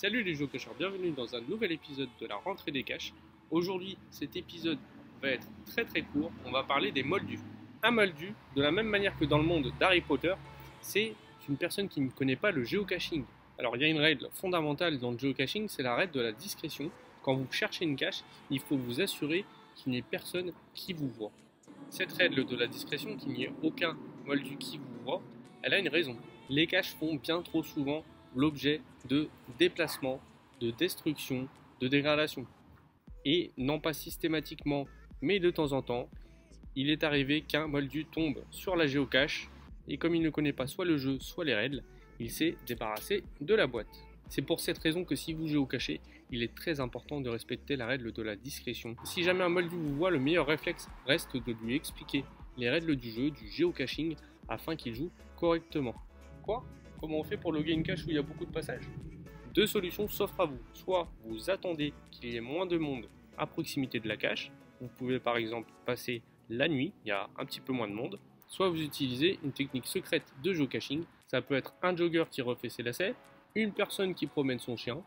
Salut les géocacheurs, bienvenue dans un nouvel épisode de la rentrée des caches. Aujourd'hui, cet épisode va être très court, on va parler des moldus. Un moldu, de la même manière que dans le monde d'Harry Potter, c'est une personne qui ne connaît pas le géocaching. Alors il y a une règle fondamentale dans le géocaching, c'est la règle de la discrétion. Quand vous cherchez une cache, il faut vous assurer qu'il n'y ait personne qui vous voit. Cette règle de la discrétion, qu'il n'y ait aucun moldu qui vous voit, elle a une raison. Les caches font bien trop souvent l'objet de déplacements, de destruction, de dégradation. Et non pas systématiquement, mais de temps en temps, il est arrivé qu'un moldu tombe sur la géocache, et comme il ne connaît pas soit le jeu, soit les règles, il s'est débarrassé de la boîte. C'est pour cette raison que si vous géocachez, il est très important de respecter la règle de la discrétion. Si jamais un moldu vous voit, le meilleur réflexe reste de lui expliquer les règles du jeu, du géocaching, afin qu'il joue correctement. Quoi ? Comment on fait pour loguer une cache où il y a beaucoup de passages? Deux solutions s'offrent à vous. Soit vous attendez qu'il y ait moins de monde à proximité de la cache. Vous pouvez par exemple passer la nuit, il y a un petit peu moins de monde. Soit vous utilisez une technique secrète de géocaching. Ça peut être un jogger qui refait ses lacets, une personne qui promène son chien,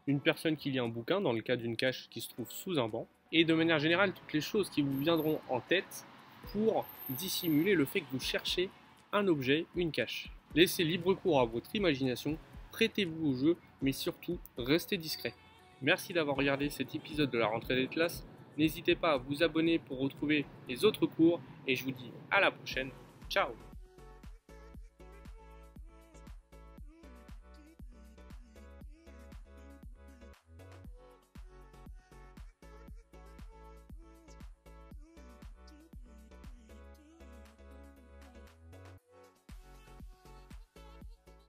une personne qui lit un bouquin dans le cas d'une cache qui se trouve sous un banc. Et de manière générale, toutes les choses qui vous viendront en tête pour dissimuler le fait que vous cherchez un objet, une cache. Laissez libre cours à votre imagination, prêtez-vous au jeu, mais surtout, restez discret. Merci d'avoir regardé cet épisode de la rentrée des classes. N'hésitez pas à vous abonner pour retrouver les autres cours et je vous dis à la prochaine. Ciao!